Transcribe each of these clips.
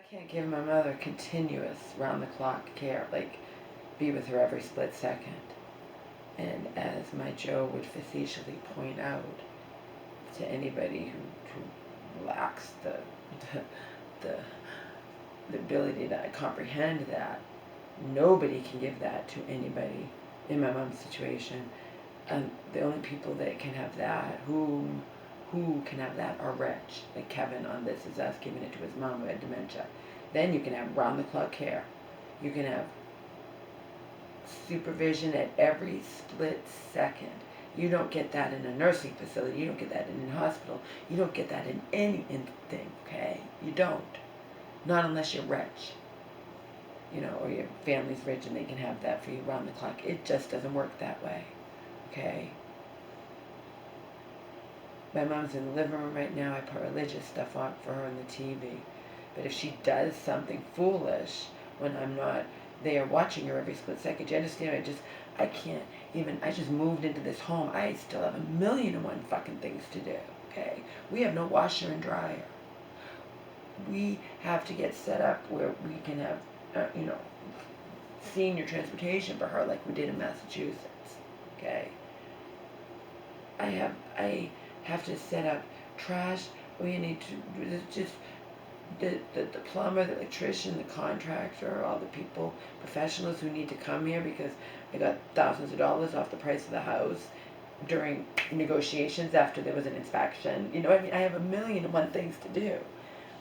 can't give my mother continuous round-the-clock care, like be with her every split second. And as my Joe would facetiously point out to anybody who lacks the, the ability to comprehend that, nobody can give that to anybody in my mom's situation. And the only people that can have that, who can have that, are rich. Like Kevin on This Is Us, giving it to his mom who had dementia. Then you can have round-the-clock care. You can have supervision at every split second. You don't get that in a nursing facility. You don't get that in a hospital. You don't get that in anything, okay? You don't. Not unless you're rich. You know, or your family's rich and they can have that for you round the clock. It just doesn't work that way, okay? My mom's in the living room right now. I put religious stuff on for her on the TV. But if she does something foolish when I'm not there watching her every split second, do you understand? I can't even, I just moved into this home. I still have 1,000,001 fucking things to do, okay? We have no washer and dryer. We have to get set up where we can have, senior transportation for her like we did in Massachusetts, okay? I have to set up trash. We need to do just the plumber, the electrician, the contractor, all the people, professionals who need to come here because I got thousands of dollars off the price of the house during negotiations after there was an inspection. You know what I mean? I have 1,000,001 things to do.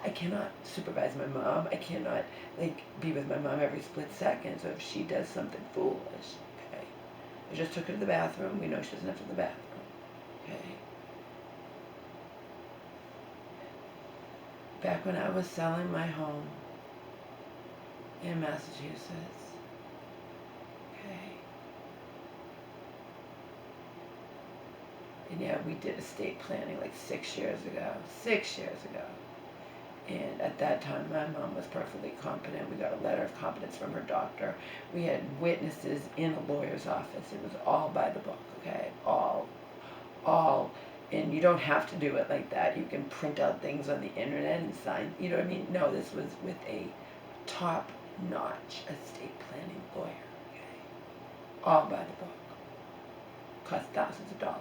I cannot supervise my mom. I cannot, be with my mom every split second. So if she does something foolish, okay. I just took her to the bathroom. We know she doesn't have to go to the bathroom, okay. Back when I was selling my home in Massachusetts, okay. And yeah, we did estate planning like 6 years ago. 6 years ago. And at that time, my mom was perfectly competent. We got a letter of competence from her doctor. We had witnesses in a lawyer's office. It was all by the book, okay? All. And you don't have to do it like that. You can print out things on the internet and sign, you know what I mean? No, this was with a top-notch estate planning lawyer, okay? All by the book. Cost thousands of dollars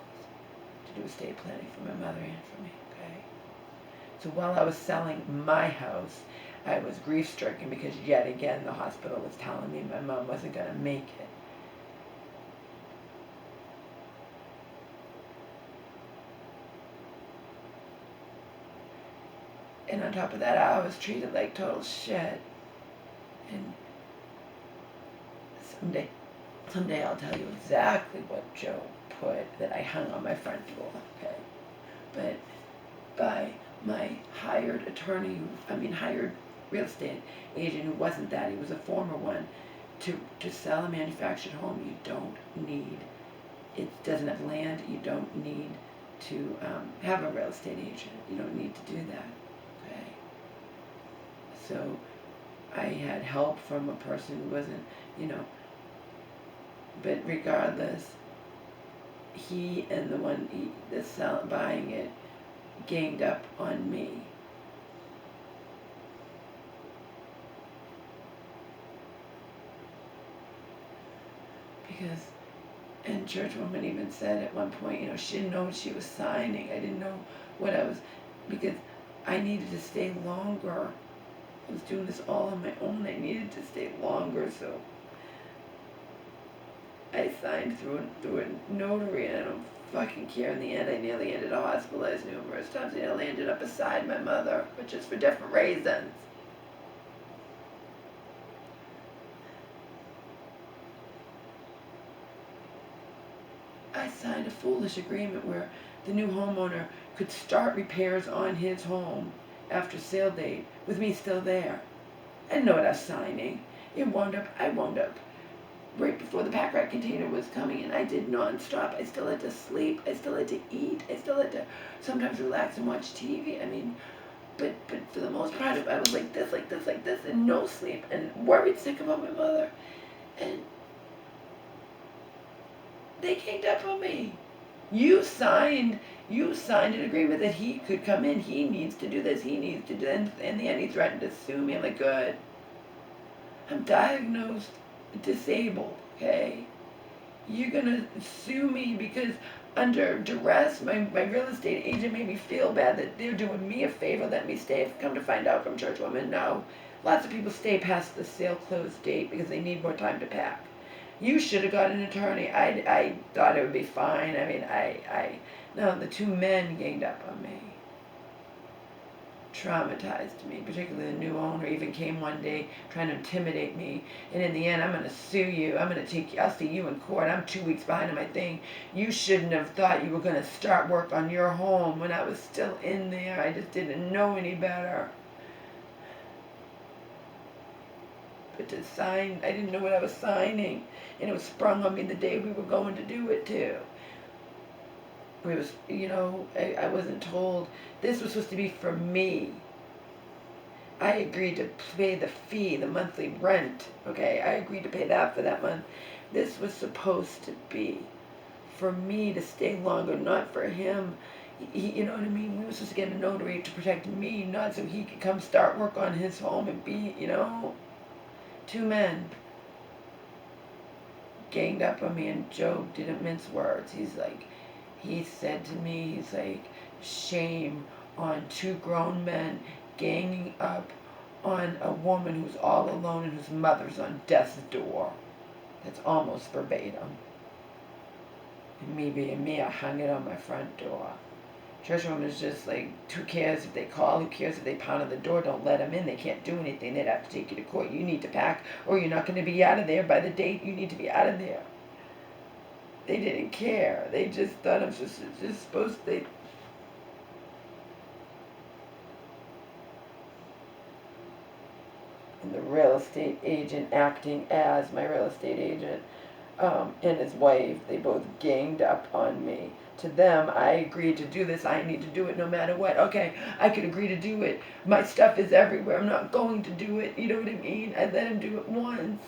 to do estate planning for my mother and for me, okay? So while I was selling my house, I was grief-stricken because yet again the hospital was telling me my mom wasn't going to make it. And on top of that, I was treated like total shit. And someday I'll tell you exactly what Joe put that I hung on my front door, okay? But by my hired attorney, hired real estate agent who wasn't that, he was a former one, to sell a manufactured home, you don't need, it doesn't have land, you don't need to have a real estate agent. You don't need to do that, okay? So I had help from a person who wasn't, but regardless, he and the one that's buying it ganged up on me. Because, and church woman even said at one point, she didn't know what she was signing. I didn't know what I was, because I needed to stay longer. I was doing this all on my own. I needed to stay longer, so I signed through a notary, and I don't fucking care. In the end, I nearly ended up hospitalized numerous times. I nearly ended up beside my mother, but just for different reasons. I signed a foolish agreement where the new homeowner could start repairs on his home after sale date with me still there. I didn't know what I was signing. I wound up right before the pack rat container was coming in. I did non-stop. I still had to sleep. I still had to eat. I still had to sometimes relax and watch TV. But for the most part, I was like this, and no sleep, and worried sick about my mother. And they ganged up on me. You signed You signed an agreement that he could come in. He needs to do this. He needs to do that. And in the end, he threatened to sue me. I'm like, good. I'm diagnosed disabled, okay? You're gonna sue me because under duress, my real estate agent made me feel bad that they're doing me a favor, let me stay. I've come to find out from church women, no. Lots of people stay past the sale close date because they need more time to pack. You should have got an attorney. I thought it would be fine. I mean, no, the two men ganged up on me. Traumatized me, particularly the new owner even came one day trying to intimidate me, and in the end, I'm going to sue you, I'll see you in court, I'm 2 weeks behind on my thing. You shouldn't have thought you were going to start work on your home when I was still in there. I just didn't know any better. But to sign, I didn't know what I was signing, and it was sprung on me the day we were going to do it too. It was, I wasn't told. This was supposed to be for me. I agreed to pay the fee, the monthly rent, okay? I agreed to pay that for that month. This was supposed to be for me to stay longer, not for him. You know what I mean? We were supposed to get a notary to protect me, not so he could come start work on his home and be, Two men ganged up on me, and Joe didn't mince words. He said to me, he's like, shame on two grown men ganging up on a woman who's all alone and whose mother's on death's door. That's almost verbatim. And me being me, I hung it on my front door. Churchwoman is just like, who cares if they call? Who cares if they pound on the door? Don't let them in. They can't do anything. They'd have to take you to court. You need to pack, or you're not going to be out of there by the date you need to be out of there. They didn't care. They just thought I'm just supposed to. And the real estate agent acting as my real estate agent and his wife, they both ganged up on me. To them, I agreed to do this. I need to do it no matter what. Okay, I could agree to do it. My stuff is everywhere. I'm not going to do it. You know what I mean? I let him do it once.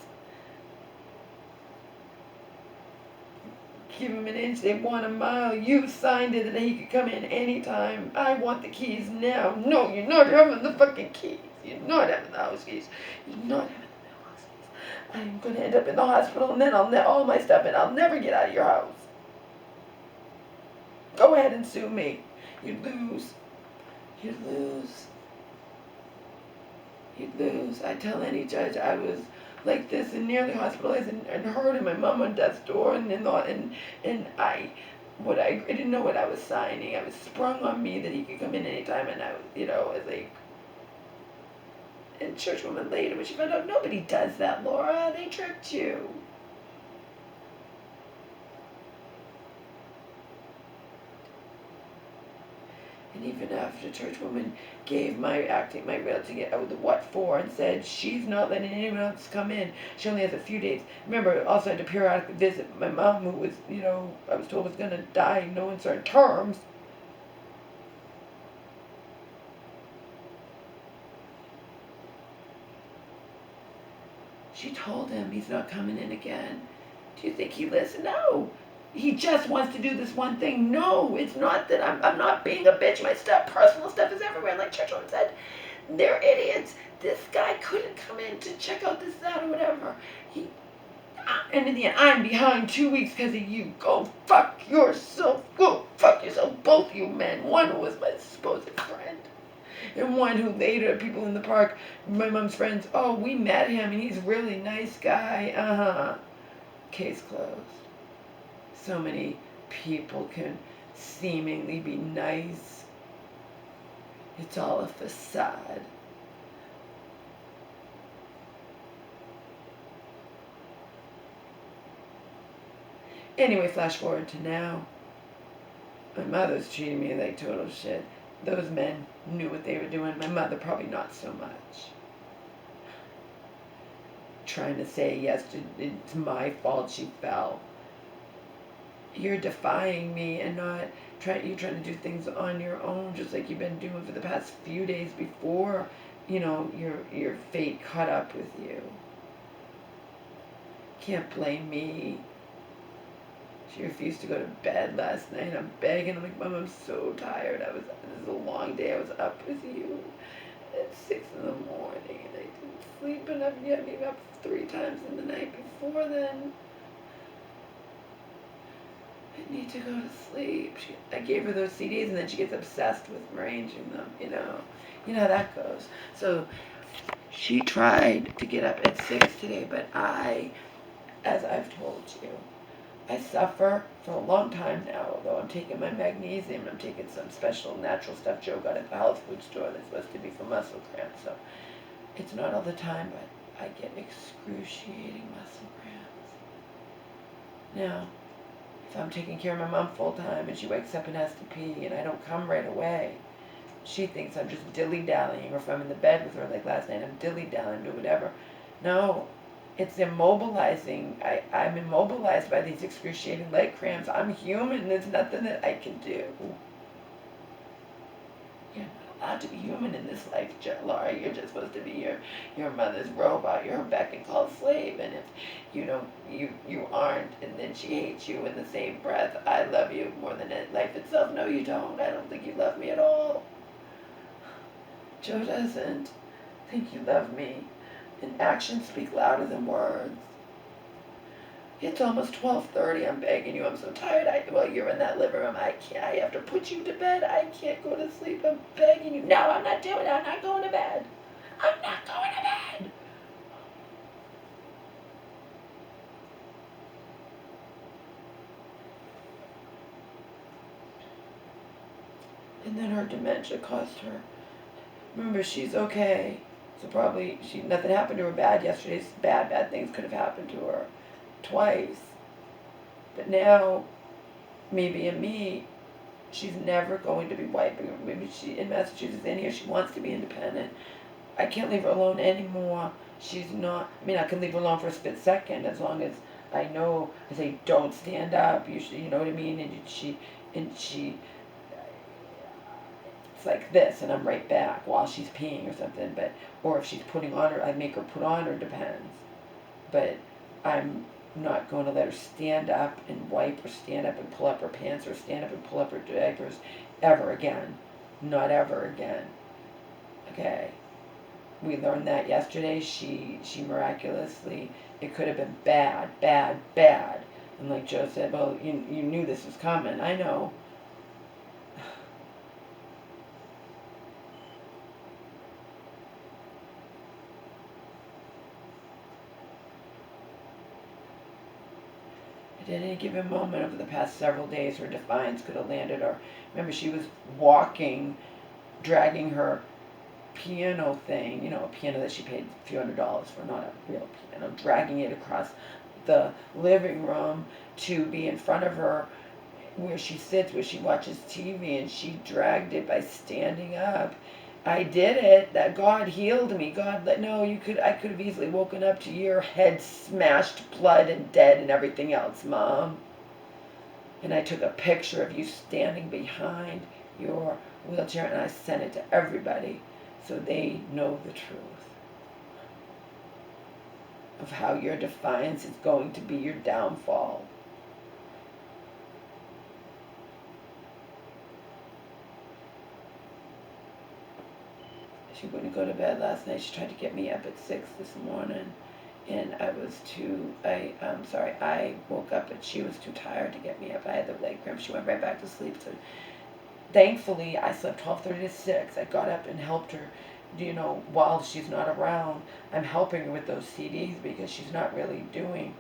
Give him an inch, they want a mile. You signed it that he could come in anytime. I want the keys now. No, you're not having the fucking keys. You're not having the house keys. You're not having the house keys. I'm going to end up in the hospital, and then I'll net all my stuff, and I'll never get out of your house. Go ahead and sue me. You'd lose. You'd lose. You'd lose. I tell any judge I was like this and nearly hospitalized and hurt, and my mom on death's door, and I didn't know what I was signing. I was sprung on me that he could come in anytime, and I was like, and churchwoman later when she found out, nobody does that, Laura. They tricked you. And even after churchwoman gave my realty the what for and said she's not letting anyone else come in. She only has a few days. Remember, also had to periodically visit my mom, who was, I was told was going to die in no uncertain terms. She told him he's not coming in again. Do you think he listened? No. He just wants to do this one thing. No, it's not that I'm not being a bitch. My personal stuff is everywhere. Like churchwoman said, they're idiots. This guy couldn't come in to check out this, that, or whatever. And in the end, I'm behind 2 weeks because of you. Go fuck yourself. Go fuck yourself, both you men. One who was my supposed friend, and one who later, people in the park, my mom's friends, oh, we met him, and he's a really nice guy. Case closed. So many people can seemingly be nice. It's all a facade. Anyway, flash forward to now. My mother's treating me like total shit. Those men knew what they were doing. My mother probably not so much. Trying to say, yes, it's my fault she fell. You're defying me and you're trying to do things on your own, just like you've been doing for the past few days before, your fate caught up with you. Can't blame me. She refused to go to bed last night. I'm begging. I'm like, Mom, I'm so tired. This is a long day. I was up with you at 6 in the morning, and I didn't sleep enough. You had me up 3 times in the night before then. I need to go to sleep. I gave her those CDs, and then she gets obsessed with arranging them, you know. You know how that goes. So she tried to get up at 6 today, but as I've told you, I suffer for a long time now, although I'm taking my magnesium and I'm taking some special natural stuff Joe got at the health food store that's supposed to be for muscle cramps. So it's not all the time, but I get excruciating muscle cramps. Now, if I'm taking care of my mom full time and she wakes up and has to pee and I don't come right away, she thinks I'm just dilly-dallying, or if I'm in the bed with her like last night, I'm dilly-dallying, do whatever. No, it's immobilizing. I'm immobilized by these excruciating leg cramps. I'm human. There's nothing that I can do. You're not allowed to be human in this life, Laura. You're just supposed to be your mother's robot. You're her beck and call slave. And if you aren't, and then she hates you in the same breath, I love you more than life itself. No, you don't. I don't think you love me at all. Joe doesn't think you love me. And actions speak louder than words. It's almost 12:30. I'm begging you. I'm so tired. You're in that living room. I can't. I have to put you to bed. I can't go to sleep. I'm begging you. No, I'm not doing it. I'm not going to bed. I'm not going to bed. And then her dementia caused her. Remember, she's okay. So probably nothing happened to her bad yesterday. Bad things could have happened to her twice. But now, me being me, she's never going to be wiping. Maybe she in Massachusetts in here. She wants to be independent. I can't leave her alone anymore. She's not. I mean, I can leave her alone for a split second as long as I know. I say, don't stand up. You know what I mean. And she. It's like this, and I'm right back while she's peeing or something. Or if she's putting on her, I make her put on her. Depends. But I'm not going to let her stand up and wipe or stand up and pull up her pants or stand up and pull up her diapers ever again. Not ever again. Okay. We learned that yesterday. She miraculously, it could have been bad. And like Joe said, well, you knew this was coming. I know. At any given moment over the past several days, her defiance could have landed her. Remember, she was walking, dragging her piano thing, a piano that she paid a few $100s for, not a real piano, dragging it across the living room to be in front of her where she sits, where she watches TV, and she dragged it by standing up. I did it. That God healed me. I could have easily woken up to your head smashed, blood and dead and everything else, Mom. And I took a picture of you standing behind your wheelchair and I sent it to everybody so they know the truth of how your defiance is going to be your downfall. She wouldn't go to bed last night. She tried to get me up at 6 this morning, and I woke up, but she was too tired to get me up. I had the leg cramp. She went right back to sleep. So thankfully, I slept 12:30 to 6. I got up and helped her, while she's not around. I'm helping her with those CDs because she's not really doing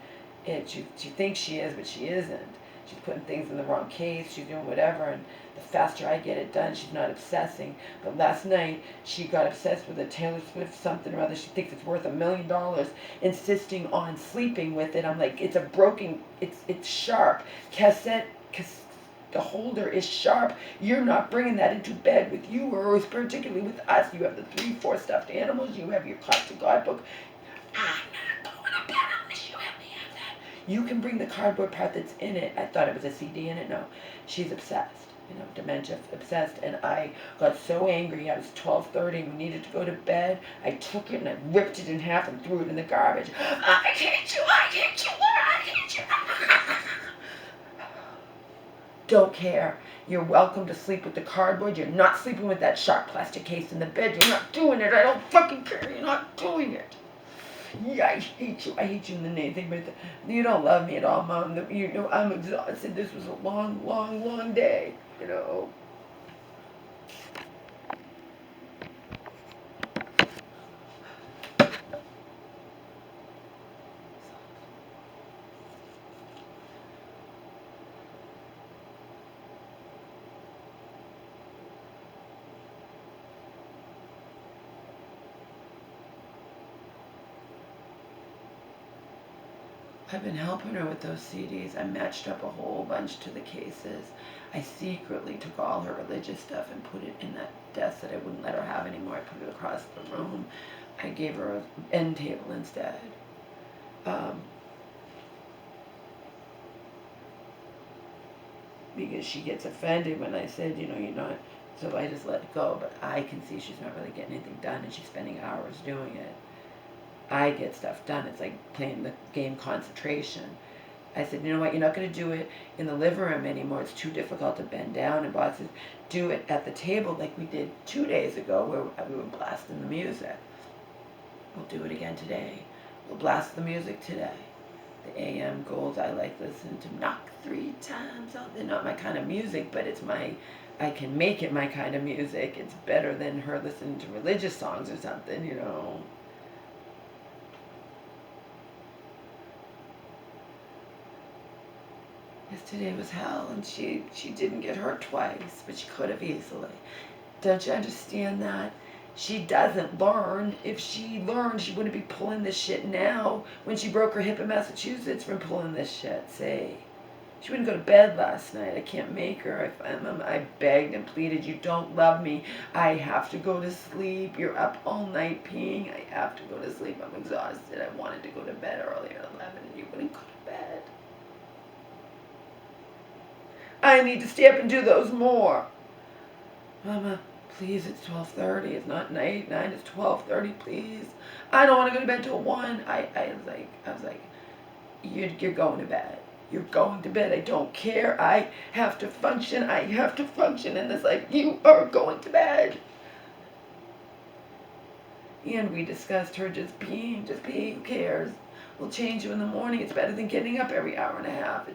it. She thinks she is, but she isn't. She's putting things in the wrong case. She's doing whatever, and the faster I get it done, she's not obsessing. But last night, she got obsessed with a Taylor Swift something or other. She thinks it's worth $1 million, insisting on sleeping with it. I'm like, it's sharp. The holder is sharp. You're not bringing that into bed with you, or particularly with us. You have the 3-4 stuffed animals. You have your Cop to God book. I'm not going to bed unless you have me have that. You can bring the cardboard part that's in it. I thought it was a CD in it. No, she's obsessed. Dementia obsessed. And I got so angry. I was 12:30. We needed to go to bed. I took it and I ripped it in half and threw it in the garbage. I hate you. I hate you. I hate you. don't care. You're welcome to sleep with the cardboard. You're not sleeping with that sharp plastic case in the bed. You're not doing it. I don't fucking care. You're not doing it. Yeah, I hate you. I hate you in the name. Think about that. You don't love me at all, Mom. You know, I'm exhausted. This was a long, long, long day. You know. I've been helping her with those CDs. I matched up a whole bunch to the cases. I secretly took all her religious stuff and put it in that desk that I wouldn't let her have anymore. I put it across the room. I gave her an end table instead. Because she gets offended when I said, you know, you're not, so I just let it go. But I can see she's not really getting anything done, and she's spending hours doing it. I get stuff done. It's like playing the game concentration. I said, you know what, you're not going to do it in the living room anymore. It's too difficult to bend down in boxes. Do it at the table like we did 2 days ago where we were blasting the music. We'll do it again today. We'll blast the music today. The AM golds I like listening to knock 3 times out. They're not my kind of music, but it's my, I can make it my kind of music. It's better than her listening to religious songs or something, you know. Yesterday was hell, and she didn't get hurt twice, but she could have easily. Don't you understand that? She doesn't learn. If she learned, she wouldn't be pulling this shit now when she broke her hip in Massachusetts from pulling this shit, see? She wouldn't go to bed last night. I can't make her. I begged and pleaded, you don't love me. I have to go to sleep. You're up all night peeing. I have to go to sleep. I'm exhausted. I wanted to go to bed earlier at 11, and you wouldn't go to bed. I need to stay up and do those more. Mama, please, it's 12:30. It's not 9, it's 12:30, please. I don't want to go to bed till 1. I was like, you're going to bed. You're going to bed. I don't care. I have to function. I have to function in this life. You are going to bed. And we discussed her just being, who cares? We'll change you in the morning. It's better than getting up every hour and a half.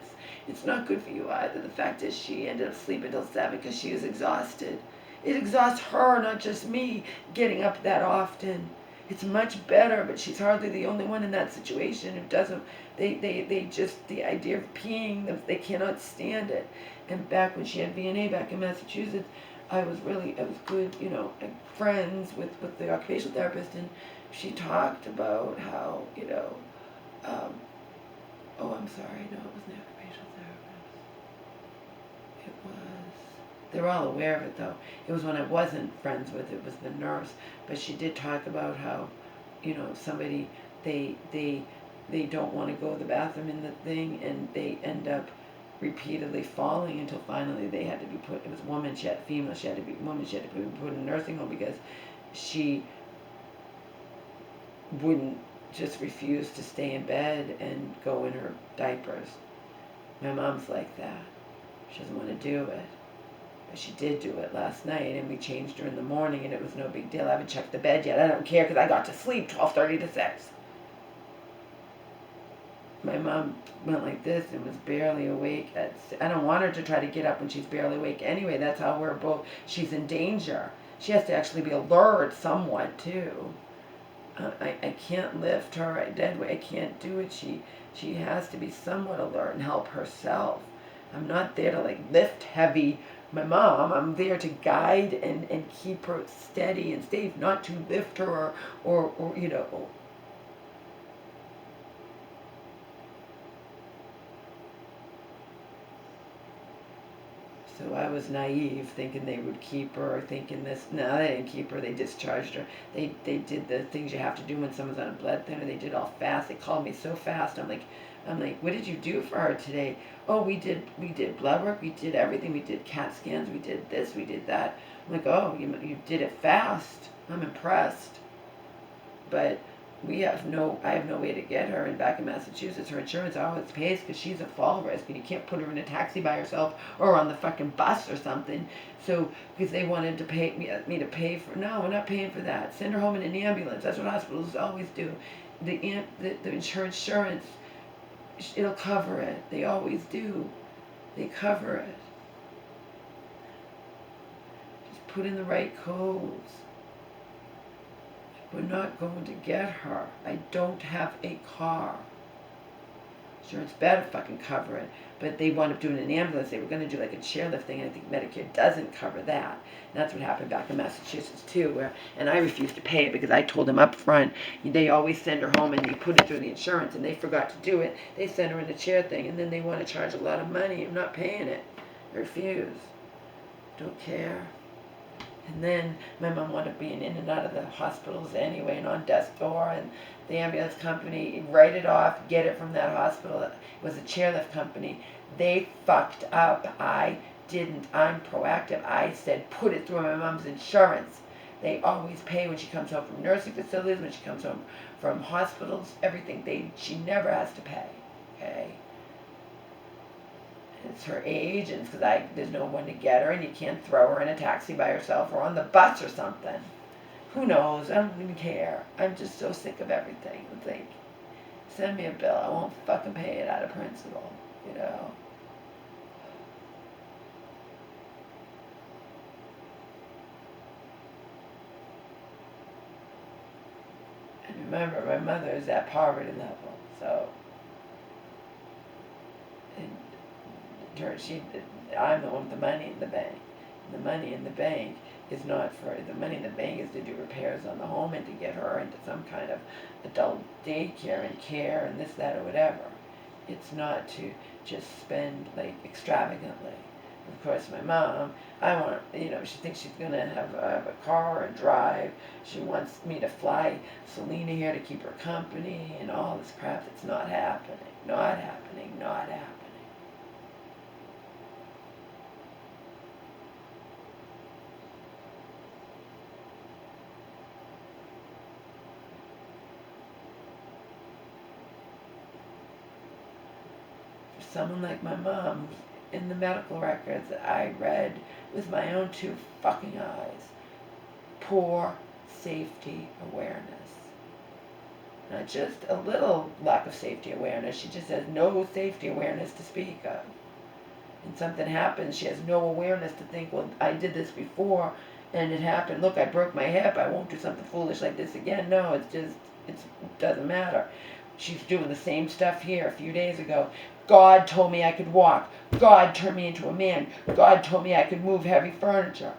It's not good for you either. The fact is she ended up sleeping till 7 because she is exhausted. It exhausts her, not just me, getting up that often. It's much better, but she's hardly the only one in that situation who doesn't, they just, the idea of peeing, they cannot stand it. And back when she had VNA back in Massachusetts, I was good, you know, friends with the occupational therapist, and she talked about how, you know, oh, I'm sorry, no, it wasn't the occupational therapist. It was, they were all aware of it though. It was when I wasn't friends with, it was the nurse, but she did talk about how, you know, somebody, they don't want to go to the bathroom in the thing, and they end up repeatedly falling until finally they had to be put, it was woman, she had female, she had to be woman, she had to be put in a nursing home because she wouldn't, just refuse to stay in bed and go in her diapers. My mom's like that. She doesn't want to do it. But she did do it last night, and we changed her in the morning, and it was no big deal. I haven't checked the bed yet. I don't care because I got to sleep 12:30 to 6. My mom went like this and was barely awake. I don't want her to try to get up when she's barely awake anyway. That's how we're both, she's in danger. She has to actually be alert somewhat too. I can't lift her dead weight. I can't do it. She has to be somewhat alert and help herself. I'm not there to like lift heavy my mom. I'm there to guide and keep her steady and safe, not to lift her or you know. So I was naive, thinking they would keep her, or thinking this. No, they didn't keep her. They discharged her. They did the things you have to do when someone's on a blood thinner. They did all fast. They called me so fast. I'm like, what did you do for her today? Oh, we did blood work. We did everything. We did CAT scans. We did this. We did that. I'm like, oh, you did it fast. I'm impressed. But I have no way to get her. And back in Massachusetts, her insurance always pays because she's a fall risk, and you can't put her in a taxi by herself or on the fucking bus or something. So, because they wanted to pay me to pay for, no, we're not paying for that. Send her home in an ambulance. That's what hospitals always do. The insurance, it'll cover it. They always do. They cover it. Just put in the right codes. We're not going to get her. I don't have a car. Insurance better fucking cover it. But they wound up doing an ambulance. They were going to do like a chairlift thing, and I think Medicare doesn't cover that. And that's what happened back in Massachusetts too. And I refused to pay it because I told them up front, they always send her home and you put it through the insurance, and they forgot to do it. They send her in a chair thing, and then they want to charge a lot of money. I'm not paying it. I refuse. Don't care. And then my mom wound up being in and out of the hospitals anyway, and on death's door, and the ambulance company, write it off, get it from that hospital. It was a chairlift company. They fucked up. I didn't. I'm proactive. I said, put it through my mom's insurance. They always pay when she comes home from nursing facilities, when she comes home from hospitals, everything. She never has to pay, okay? It's her age, and it's because there's no one to get her, and you can't throw her in a taxi by herself or on the bus or something. Who knows? I don't even care. I'm just so sick of everything. It's like, send me a bill. I won't fucking pay it out of principle, you know? And remember, my mother is at poverty level, so... I'm the one with the money in the bank. The money in the bank is not for, the money in the bank is to do repairs on the home and to get her into some kind of adult daycare and care and this, that, or whatever. It's not to just spend like extravagantly. Of course, my mom, she thinks she's going to have a car and drive. She wants me to fly Selena here to keep her company and all this crap. It's not happening. Not happening. Not happening. Someone like my mom, in the medical records that I read with my own two fucking eyes, poor safety awareness. Not just a little lack of safety awareness, she just has no safety awareness to speak of. And something happens, she has no awareness to think, well, I did this before and it happened. Look, I broke my hip, I won't do something foolish like this again. No, it doesn't matter. She's doing the same stuff here a few days ago. God told me I could walk. God turned me into a man. God told me I could move heavy furniture.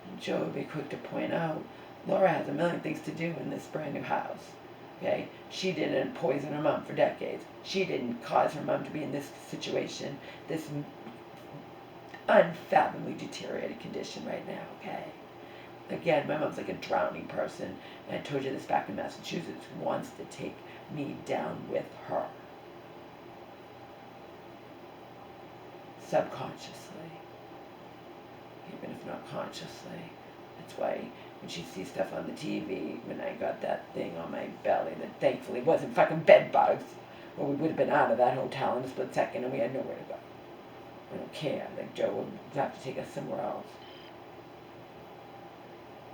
And Joe would be quick to point out, Laura has a million things to do in this brand new house. Okay? She didn't poison her mom for decades. She didn't cause her mom to be in this situation, this unfathomably deteriorated condition right now, okay? Again, my mom's like a drowning person, and I told you this back in Massachusetts, wants to take me down with her. Subconsciously, even if not consciously. That's why when she sees stuff on the TV, when I got that thing on my belly that thankfully wasn't fucking bed bugs, or we would have been out of that hotel in a split second and we had nowhere to go. I don't care. Like, Joe would have to take us somewhere else.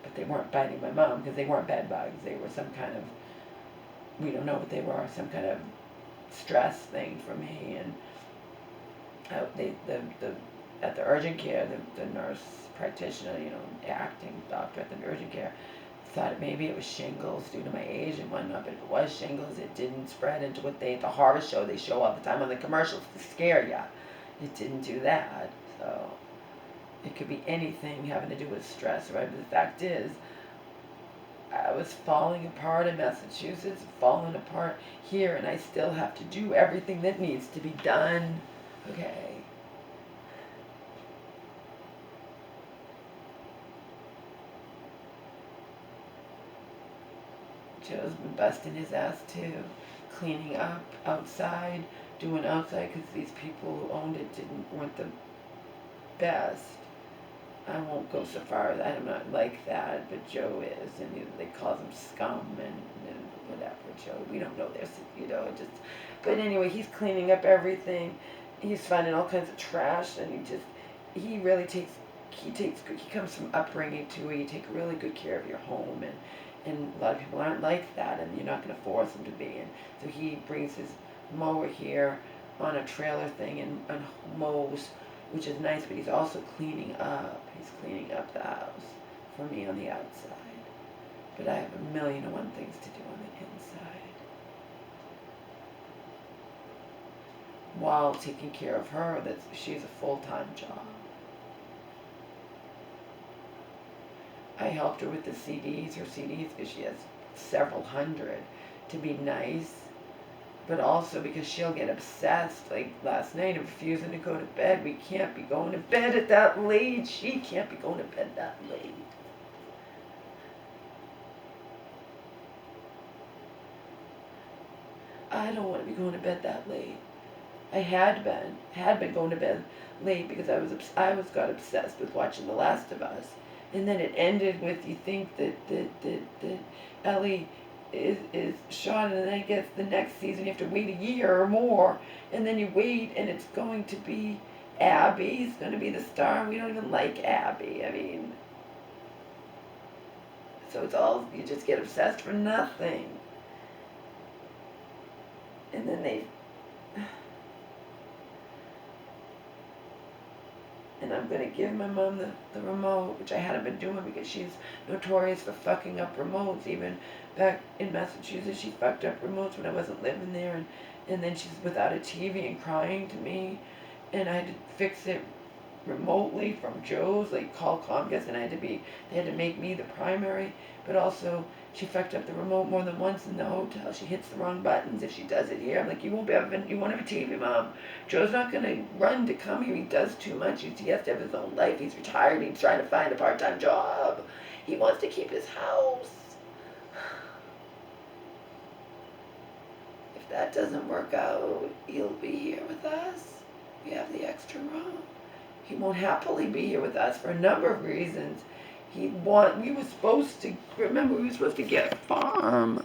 But they weren't biting my mom because they weren't bed bugs. They were some kind of, we don't know what they were, some kind of stress thing for me. And at the urgent care, the nurse practitioner, acting doctor at the urgent care, thought maybe it was shingles due to my age and whatnot, but if it was shingles, it didn't spread into what the horror show they show all the time on the commercials to scare you. It didn't do that, so it could be anything having to do with stress, right? But the fact is, I was falling apart in Massachusetts, falling apart here, and I still have to do everything that needs to be done, okay? Joe's been busting his ass too, cleaning up outside, doing outside, because these people who owned it weren't the best. I won't go so far as I'm not like that, but Joe is, and they call him scum and whatever. Joe, we don't know this, just. But anyway, he's cleaning up everything. He's finding all kinds of trash, and he really takes. He comes from upbringing too, where you take really good care of your home, and a lot of people aren't like that, and you're not going to force them to be. And so he brings his mower here on a trailer thing and mows, which is nice, but he's also cleaning up. He's cleaning up the house for me on the outside. But I have a million and one things to do on the inside, while taking care of her. She's a full-time job. I helped her with her CDs, because she has several hundred, to be nice, but also because she'll get obsessed, like last night, and refusing to go to bed. We can't be going to bed at that late. She can't be going to bed that late. I don't want to be going to bed that late. I had been going to bed late because I got obsessed with watching The Last of Us. And then it ended with, you think that Ellie is shot, and then it gets the next season, you have to wait a year or more, and then you wait, and it's going to be Abby's going to be the star, and we don't even like Abby. I mean, so it's all, you just get obsessed for nothing. And then and I'm going to give my mom the remote, which I hadn't been doing because she's notorious for fucking up remotes. Even back in Massachusetts, she fucked up remotes when I wasn't living there, and then she's without a TV and crying to me, and I had to fix it remotely from Joe's, like call Comcast, and they had to make me the primary, but also she fucked up the remote more than once in the hotel. She hits the wrong buttons. If she does it here, I'm like, you won't have a TV, Mom. Joe's not going to run to come here. He does too much. He has to have his own life. He's retired. He's trying to find a part-time job. He wants to keep his house. If that doesn't work out, he'll be here with us. We have the extra room. He won't happily be here with us for a number of reasons. We were supposed to get a farm.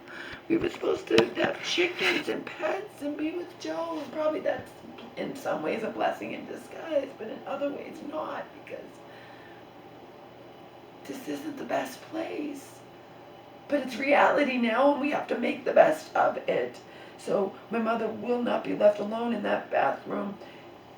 We were supposed to have chickens and pets and be with Joe. And probably that's in some ways a blessing in disguise, but in other ways not, because this isn't the best place. But it's reality now, and we have to make the best of it. So my mother will not be left alone in that bathroom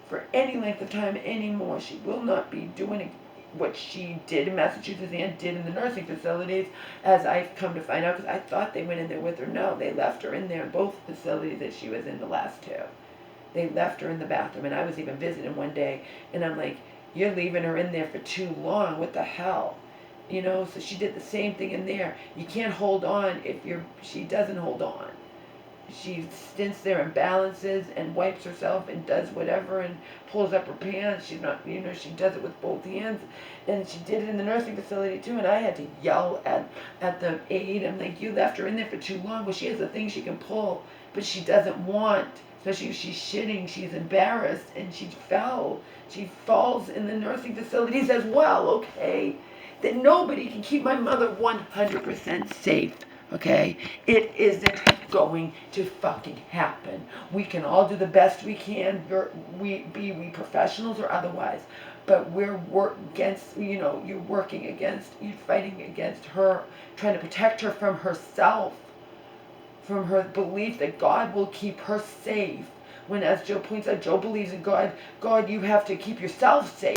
for any length of time anymore. She will not be doing what she did in Massachusetts and did in the nursing facilities, as I've come to find out, because I thought they went in there with her. No, they left her in there in both facilities that she was in, the last two. They left her in the bathroom, and I was even visiting one day, and I'm like, you're leaving her in there for too long. What the hell? So she did the same thing in there. You can't hold on she doesn't hold on. She stints there and balances and wipes herself and does whatever and pulls up her pants. She's not, she does it with both hands. And she did it in the nursing facility too. And I had to yell at the aide. I'm like, you left her in there for too long. Well, she has a thing she can pull, but she doesn't want. Especially if she's shitting, she's embarrassed, and she fell. She falls in the nursing facilities as well, okay? That nobody can keep my mother 100% safe. Okay? It isn't going to fucking happen. We can all do the best we can, we professionals or otherwise, but you're fighting against her, trying to protect her from herself, from her belief that God will keep her safe. When, as Joe points out, Joe believes in God, you have to keep yourself safe.